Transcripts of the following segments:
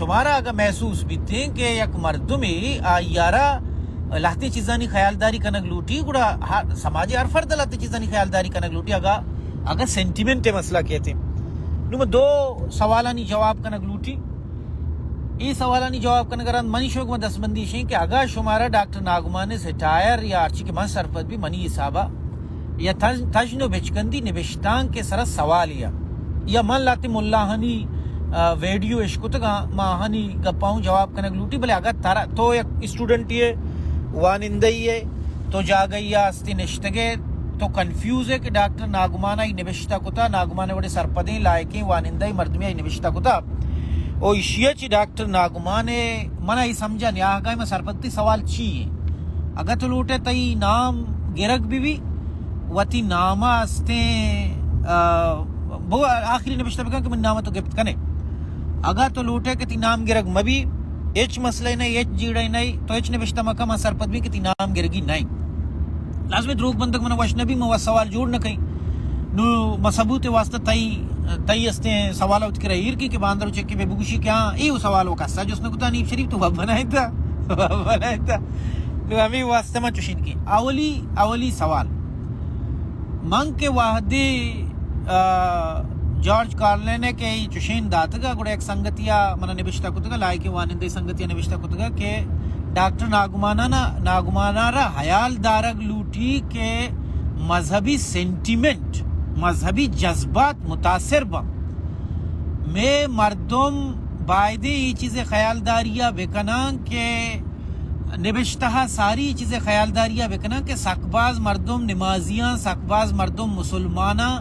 شمارا اگر محسوس بیتے کہ یک مردمی آیارا لہتی چیزانی خیالداری کنگ لوٹی گوڑا سماجی ہر فرد لہتی چیزانی خیالداری کنگ لوٹی اگر سینٹیمنٹ مسئلہ کہتے نو میں دو سوالانی جواب کنگ لوٹی. ای سوالانی جواب کنگ رہا منی شوک میں دس بندی شیں کہ اگر شمارا ڈاکٹر ناگمان سٹائر یا ارچی کے من سرپت بھی منی حسابہ یا تجنو بچکندی نبشتان کے سر سوال یا من لاتی ملاحانی ویڈیو اشکتگا ماہانی گپاؤں جواب کنگ لوٹی بلے اگر تارا تو یک اسٹوڈنٹ یہ وانندئی ہے تو جا گئی استی نشتگے تو کنفیوز ہے کہ ڈاکٹر ناگمانہ ہی نبشتہ کتا ناگمانے وڑے سرپدیں لائقیں وانندئی مردمی ہی نبشتہ کتا او اشیاء چی ڈاکٹر ناگمانے منہ ہی سمجھا نیاہ گئی میں سرپدتی سوال چیئے اگر تو لوٹے تئی نام گرگ بھی وتی نامہ استیں وہ آخری نبشتہ بکن کہ من نامہ تو گفت کنے اگر تو لوٹے کہ تی نام گرگ مبی ایچ مسئلہ نہیں ایچ جیڑا نہیں تو ایچ نبشتہ مکہ میں سرپد بھی کہ تی نام گرگی نہیں لازمی دروگ بندک من وشنبی میں سوال جوڑ نہ کہیں نو مسبوت واسطہ تئی استیں سوال اوت کرا ہیر کی باندر چکی بے بگوشی کیا ایو سوال وہ کسا جو اس نے کتا نیب شریف تو باب بنائے تھا نو ہمیں واسطہ میں چشین کی اولی سوال من کے واحدی جارج کارلین کے چشین داتگا گوڑا ایک سنگتیا منہ نبشتہ کتگا لائکی وانندی سنگتیا نبشتہ کتگا کہ ڈاکٹر ناگمانہ را حیال دارگ لوٹی کے مذہبی سینٹیمنٹ مذہبی جذبات متاثر با میں مردم بائدے یہ چیزیں خیالداریاں بکنان کے نبشتہ ساری چیزیں خیالداریاں بکنان کہ سکباز مردم نمازیاں سکباز مردم مسلمانہ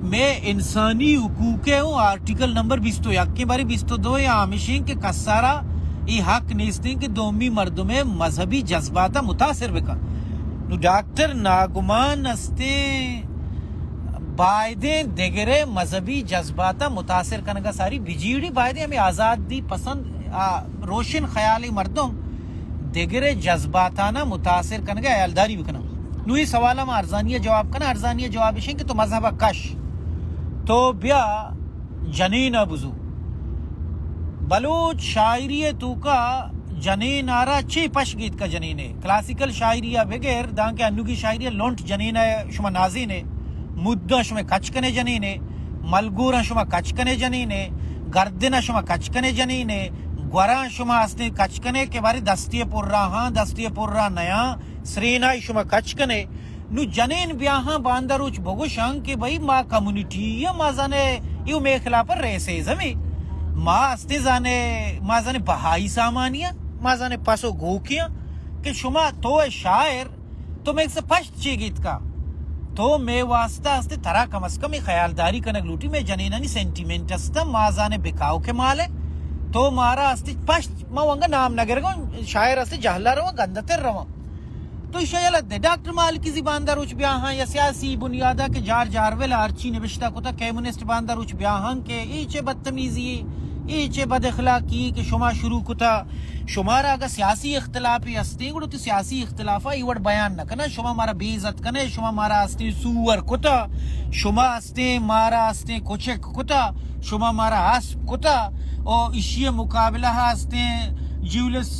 میں انسانی حقوق ہوں آرٹیکل نمبر 21 کے بارے 22 یا آمشین کے کسارا یہ حق نیستیں کہ دومی مردم مذہبی جذباتا متاثر بکا نو ڈاکٹر ناگمان استیں بائدیں دیگرے مذہبی جذباتا متاثر کنگا ساری بجیڑی بائدیں ہمیں آزاد دی پسند روشن خیالی مردم دیگرے جذباتانا متاثر کنگا ایالداری بکنا نو یہ سوالا میں ارزانیہ جواب کنا ارزانیہ جواب شیں کہ تو مذہبہ کش تو بیا جنین بزو بلوچ شاعری تو کا جنین آرا چھ پش گیت کا جنین ہے کلاسیکل شاعری بغیر دان کے انو کی شاعری لونٹ جنین ہے شما نازین ہے مدہ شما کچکنے جنین ہے ملگورا شما کچکنے جنین ہے گردنا شما کچکنے جنین ہے گورا شما استے کچکنے کے بارے دستی پر رہا دستی پر رہا نیا سرینائی شما کچکنے نو جنین بیاہاں باندروچ بگوشان کہ بھئی ما کمیونٹی یا ما زانے یو میخلا پر ریسے زمین ما زانے بہائی سامانیاں ما زانے پاسو گوکیاں کہ شما تو شاعر تو میں ایک سے پشت چی گیت کا تو میں واسطہ استے ترا کم از کم خیالداری کنگ لوٹی میں جنینانی سینٹیمنٹ استا ما زانے بکاو کے مالے تو مارا استے پشت ما وانگا نام نگر گا شاعر استے جہلا رہا گندتر رہا تو شایلت دے ڈاکٹر مالکی زبان داروچ بیاہاں یا سیاسی بنیادہ کے جارویل آرچی نبشتہ کتا کیمونسٹ بانداروچ بیاہاں کے ایچے بدتمیزی ایچے بد اخلاقی کہ شما شروع کتا شمارا اگر سیاسی اختلافی استے گوڑو تو سیاسی اختلافہ ایوڑ بیان نہ کنا شما مارا بے عزت کنے شما مارا استے سور کتا شما استے مارا استے کوچک کتا شما مارا حسب کتا اور اشیاء مقابلہ استے جیولس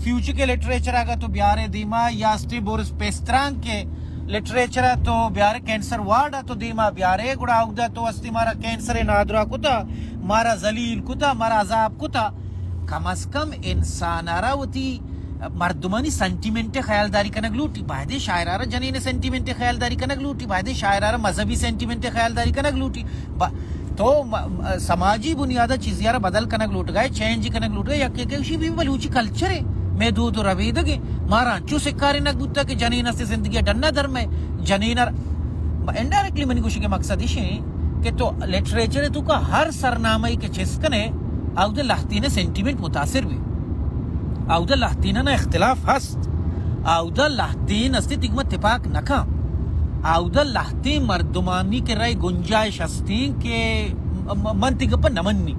فیوچر کے لٹریچر آگا تو بیارے دیما یا استے بورس پیستران کے لٹریچر تو بیارے کینسر وارڈ تو دیما بیارے گڑا اگدا تو استے مارا کینسر نادرہ کتا مارا ذلیل کتا مارا عذاب کتا کم از کم انسان آرہ ہوتی مردمانی سینٹیمنٹ خیالداری کنگ لوٹی باہدے شاعر آرہ جنین سینٹیمنٹ خیالداری کنگ لوٹی باہدے شاعر آرہ مذہبی سینٹیمنٹ خیالداری کنگ لوٹی تو سماجی بنیادہ چیزی آرہ بدل کنگ لوٹ گئے چینج کنگ لوٹ گئے یک اسی بھی بلوچی کلچر ہے میں دو روید گے مارا چو سکاری نگ بودتا کہ جنین استے زندگی ڈننا درم ہے جنین انڈائریکٹلی منی کوشی کے مقصد ہے کہ تو لٹریچر تو کا ہر سرنامائی کے چسکنے آؤدہ لحتین سینٹیمنٹ متاثر بھی آؤدہ لحتین نا اختلاف ہست آؤدہ لحتین استے تکمت تپاک نکا آؤدہ لحتین مردمانی کے رائے گنجائش ہستین کے منتی گپا نمنی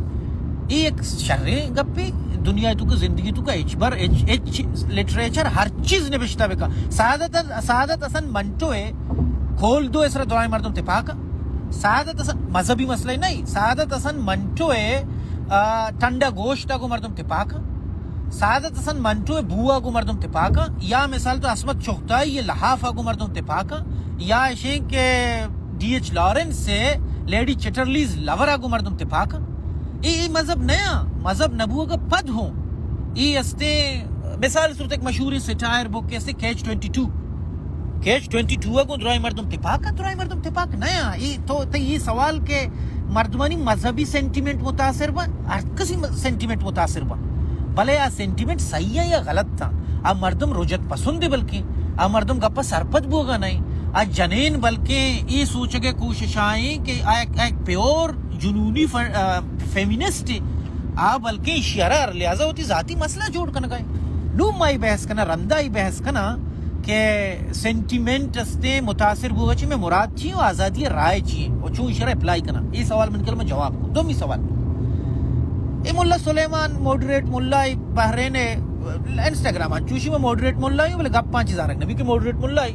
ایک شر گپی دنیا تو کا زندگی تو کا لٹریچر ہر چیز نبشتہ بکا سعادت اصلا منٹو ہے کھول دو اس رہا دعائیں مردم تپاکا سعادت اصلا مذہبی مسئلہ نہیں سعادت اصلا منٹو ہے ٹھنڈا گوشت کو مردم تپاکا سعادت حسن منٹو بوا کو مردم تپاکا یا مثال تو عصمت چغتائی یہ لحافہ کو مردم تپاکا یا شین کے ڈی ایچ لارنس سے لیڈی چٹرلیز لورا کو مردم تپاکا ای مذہب نیا مذہب نبوہ کا پد ہوں ای استے مثال صورت ایک مشہور سٹائر بک کے استے کیچ 22 کو درائی مردم تپاک نیا یہ سوال کے مردمانی مذہبی سینٹیمنٹ متاثر با ہر کسی سینٹیمنٹ متاثر با بلے آ سینٹیمنٹ صحیح ہے یا غلط تھا آ مردم رجت پسند ہے بلکہ آ مردم گپا سرپت بوگا نہیں آ جنین بلکہ یہ سوچ کے کوشش آئیں کہ ایک پیور جنونی فیمینسٹ آ بلکہ شرر لہذا ہوتی ذاتی مسئلہ جوڑ کنا گئے نو مائی بحث کنا رندہ ہی بحث کنا کہ سینٹیمنٹ استے متاثر بوگا چی میں مراد چی و آزادی رائے چی و چون اشارہ اپلائی کنا یہ سوال من کلمہ جواب کو دومی سوال اے ملا سلیمان موڈریٹ ملا بحرین انسٹاگرام چوشی میں موڈریٹ ملا ہی بلے گپ پانچ ہزار نبی کے موڈریٹ ملا ہی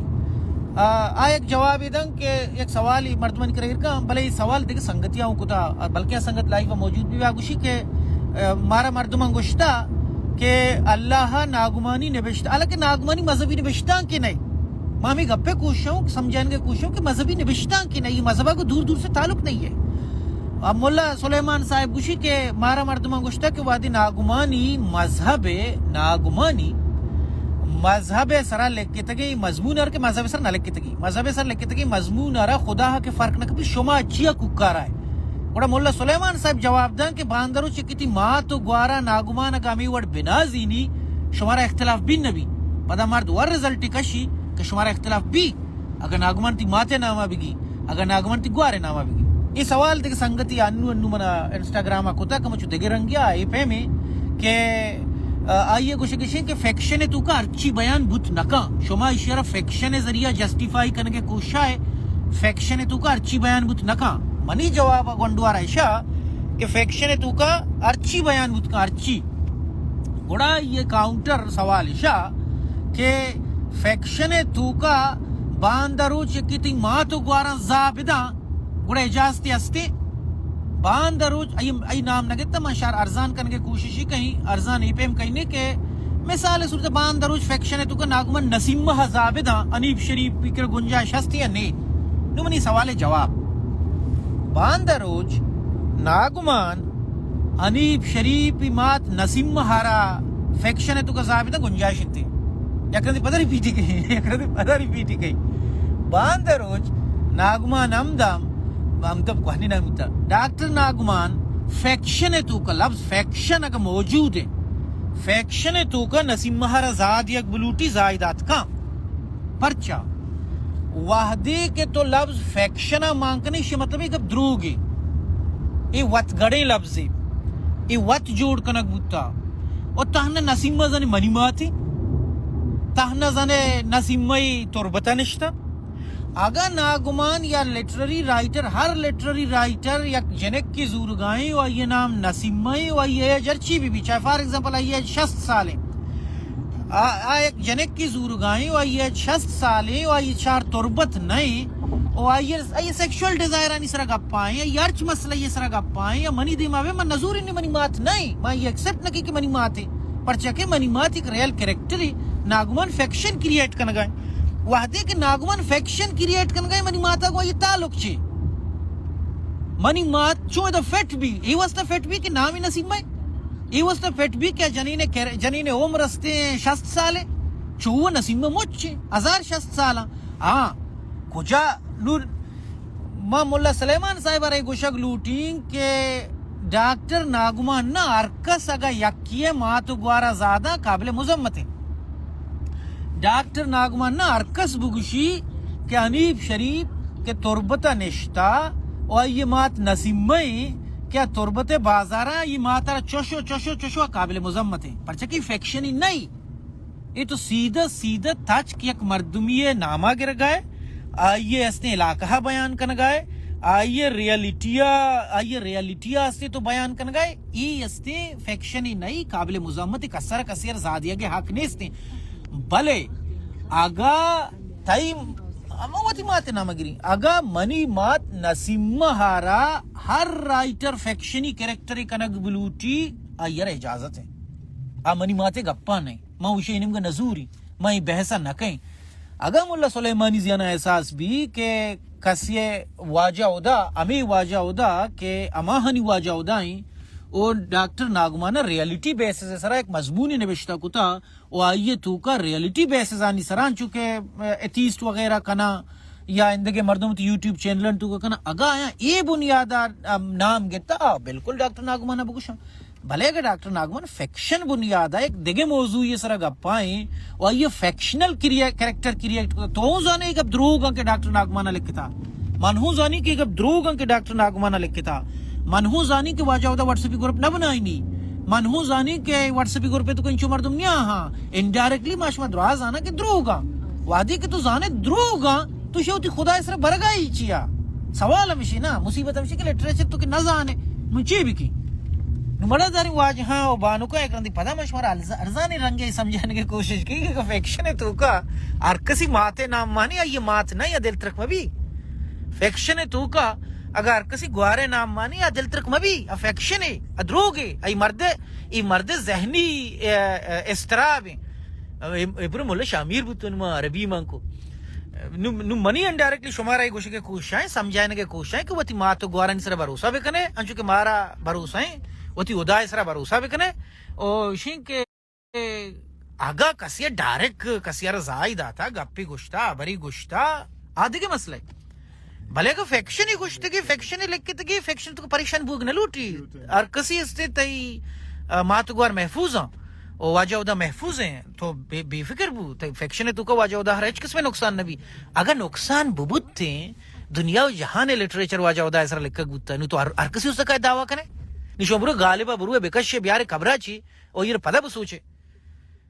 ایک جواب ادن کہ ایک سوال ہی مردمان کرے گا بلے یہ سوال دیکھ سنگتیاں ہوں کتا بلکہ سنگت لائیو موجود بھی آگوشی کہ مارا مردمان گوشتا کہ اللہ ناگمانی نبشتا حالانکہ ناگمانی مذہبی نبشتان کی نہیں مامی گپے کوششوں سمجھان کے کوششوں کہ مذہبی نبشتان کی نہیں مذہبہ کو دور دور سے تعلق نہیں ہے اب مولا سلیمان صاحب گوشی کہ مارا مردمان گوشتا کہ وادی ناگمانی مذہب سرا لکھ کے تگی مضمون ار کے مذہب سر نہ لکھ کے تگی مذہب سر لکھ کے تگی مضمون ارا خدا کے فرق نہ کبھی شما اچھیا ککارا ہے اور مولا سلیمان صاحب جواب دان کہ باندرو چکتی ماں تو گوارا ناگمان اگامی وڑ بنا زینی شمارا اختلاف بھی نبی پدا مرد ور رزلٹی کشی کہ شمارا اختلاف بھی اگر ناگمان تی ماتے نامہ بگی اگر ناگمان تی گوارے نامہ بگی یہ سوال دیکھ سنگتی انو منا انسٹاگرام کتا کمچو دگے رنگیا آئی پہ میں کہ آئیے گوشے کشیں کہ فیکشن تو کا ارچی بیان بھت نکا شما اشارہ فیکشن ذریعہ جسٹیفائی کرنے کے کوشش ہے فیکشن تو کا ارچی بیان بھت نکا منی جواب گنڈوار ایشا کہ فیکشن تو کا ارچی بیان بھت کا ارچی گوڑا یہ کاؤنٹر سوال ایشا کہ فیکشن تو کا باندرو چکتی ماں تو گوارا زابدہ گوڑا اجازتی ہستے باندروج ای نام نگتا من شار ارزان کرنے کے کوششی کہیں ارزان ہی پیم کہیں کہ مثال صورت باندروج فیکشن ہے تو کا ناگمان نسیمہ زابدہ انیب شریف بکر گنجائش ہستی یا نہیں نو منی سوال جواب باندروج ناگمان انیب شریف مات نسیمہ ہارا فیکشن ہے تو کا زابدہ گنجائش ہستی یکرہ دی پدہ ریپیٹی گئی باندروج ناگمان امدام ہم کوہنی نام ہوتا ڈاکٹر ناگمان فیکشن تو کا لفظ فیکشن اگر موجود ہے فیکشن تو کا نسیم مہارا زاد یک بلوٹی زائدات کا پرچا وحدے کے تو لفظ فیکشنہ مانکنے شی مطلب ایک دروگی ای وط گڑے لفظ ای وط جوڑ کنک بوتا اور تہنا نسیم مزانی منی ماتی تہنا زنے نسیم مئی تربتا نشتا اگر ناگمان یا لٹرری رائٹر ہر لٹرری رائٹر یک جنک کی زورگائیں و یہ نام نسیمیں و یہ جرچی بھی چاہے فار ایگزامپل آئیے 60 سالیں ایک جنک کی زورگائیں و یہ 60 سالیں و یہ چار تربت نہیں و آئیے سیکشول ڈیزائر آنی سرا گپ پائیں یا یارچ مسئلہ یہ سرا گپ پائیں یا منی دیماوے من نظوری نہیں منی مات نہیں میں یہ ایکسپٹ نہ کہ منی مات ہے پرچہ منی مات ایک ریل کریکٹر ہے ناگمان فیکشن کریٹ کرنا گئے وحدے کہ ناگمان فیکشن کریٹ کرن گئے منی ماتا کو یہ تعلق چھے منی مات چون دا فیٹ بھی ای واسطہ فیٹ بھی کہ نامی نسیم ہے ای واسطہ فیٹ بھی کہ جنین عمر استے 60 سالے چوہ نسیم موچ چھے 1060 سالہ ہاں کجا نور ماں مولا سلیمان صاحب رہے گوشک لوٹیں کہ ڈاکٹر ناگمان نا ارکس اگا یکیے ماتو گوارا زادہ قابل مذمت ہے ڈاکٹر ناگمان نا ارکس بگوشی کہ انیب شریف کے تربت نشتا اور یہ مات نسیمئی کیا تربت بازارہ یہ ماتارا چوشو قابل مذمت ہے پرچہ کی فیکشنی نہیں یہ تو سیدھا تاچ کی ایک مردمی نامہ گر گئے آئیے اس نے علاقہ بیان کن گئے آئیے ریالیٹیا اس نے تو بیان کن گئے یہ اس نے فیکشنی نہیں قابل مذمت کسر کسیر زادیہ کے حق نہیں اس نے بلے آگا تائی اموتی مات نامگری اگا منی مات نسیمہارا ہر رائٹر فیکشنی کریکٹر کنگ بلوٹی آئیر اجازت ہے منی ماتے گپا نہیں ماں اسے انم کا نزوری ماں بحثہ نہ کہیں اگا ملا سلیمانی زیانہ احساس بھی کہ کسی واجہ ادا امی واجہ ادا کہ اماہنی واجہ ادائیں اور ڈاکٹر ناگمانا ریالٹی بیسز سرا ایک مضمونی نوشتہ کتا وہ آئیے تو کا ریالٹی بیسز آنی سران چکے ایتھیسٹ وغیرہ کنا یا اندگے مردم تو یوٹیوب چینلن تو کنا اگا آیا اے بنیادہ نام گتا بالکل ڈاکٹر ناگمانا بکشم بھلے کہ ڈاکٹر ناگمان فیکشن بنیادہ ایک دگے موضوع یہ سرا گپائیں اور یہ فیکشنل کریکٹر کریکٹ تو زانے ایک اب دروگاں کے ڈاکٹر ناگمانا لکھتا منہو زانی کہ ایک اب دروگاں کے ڈاکٹر ناگمانا لکھتا منہو زانی کے واجہ ہوتا واٹس ایپی گروپ نہ بنائی نہیں منہو زانی کے واٹس ایپی گروپ پہ تو کنچو مردم نہیں ہاں انڈائریکٹلی ماشما دراز آنا کہ دروگاں وادی کہ تو زانے دروگاں تو شوتی خدا اس طرح برگائی چیا سوال ہمیشی نا مصیبت ہمیشی کہ لٹریچر تو کہ نہ زانے منچے بھی کی نمڑا داری واجہ ہاں و بانو کا ایک رندی پدا مشمارا ارزانی رنگے سمجھانے کی کوشش کی کہ فیکشن ہے تو کا ہر کسی ماتے نام مانی یا یہ مات نہ یا دل ترک مبی فیکشن ہے تو کا اگر کسی گوارے نام مانی یا دل ترک مبی افیکشن ہے ادروگے ای مرد ذہنی استراب ہے ابرو مولا شامیر بودتون ما عربی من کو نو منی انڈائریکٹلی شمارا گوشے کے کوششیں سمجھانے کے کوششیں کہ وہ تی ماتو گوارن سر بھروسہ بکنے انچو کہ مارا بھروسہ ہیں وہ تی ادائے سر بھروسہ بکنے اور شین کے آگا کسی ڈائریکٹ کسی رضائی داتا گپی گوشتا بری گوشتا آدھے کے مسئلہ ہے بھلے کہ فیکشن ہی گوشتگی فیکشن ہی لکھتگی فیکشن تو پریشان بوگ نہ لوٹی اور کسی استے تئی ماتو گوار محفوظ ہیں اور واجہ ادا محفوظ ہیں تو بے فکر بو فیکشن ہے تو کا واجہ ادا ہر ایچ کس میں نقصان نبی اگر نقصان ببوت ہیں دنیا و جہان لٹریچر واجہ ادا ایسا لکھا گوتا ہے تو ہر کسی اس کا دعویٰ کرے نشو برو غالبا برو بکش بیارے کبرا چی اور یہ پدا بسوچے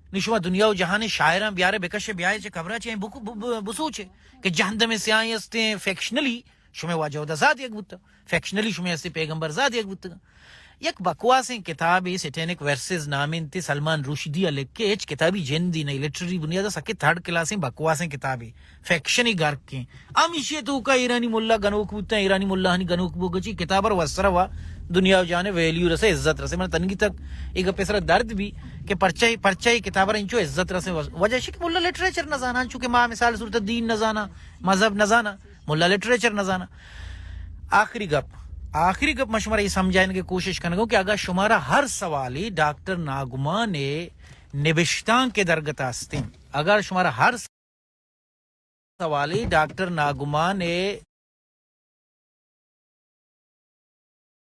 نشو دنیا و جہان شاعران بیارے بکش بیارے چے کبرا چے بسوچے کہ جہندم سے آئیں استے فیکشنلی شمیں واجہ ادا ذات یک بوتا فیکشنلی شمیں استے پیغمبر ذات یک بوتا یک بکواسیں کتابی سیٹینک ورسز نامین تی سلمان رشدی لکھ کے ایچ کتابی جندی نہیں لٹری بنیادہ سکے تھرڈ کلاسیں بکواسیں کتابی فیکشنی گرک کے امیشی تو کا ایرانی ملا گنوک بوتا ہے ایرانی ملا ہنی گنوک بوگچی کتابر وسر ہوا دنیا جانے ویلیو رسے عزت رسے میں تنگی تک ایک پیسر درد بھی کہ پرچائی کتابر انچو عزت رسے وجہ شک ملا لٹریچر نہ زانا چونکہ ماں مثال صورت دین نہ زانا مذہب نہ زانا ملا لٹریچر نہ زانا آخری گپ مشورہ یہ سمجھانے کی کوشش کرنے کو کہ اگر شمارا ہر سوالی ڈاکٹر ناگمان نبشتان کے درگت آستیں اگر شمارا ہر سوالی ڈاکٹر ناگمان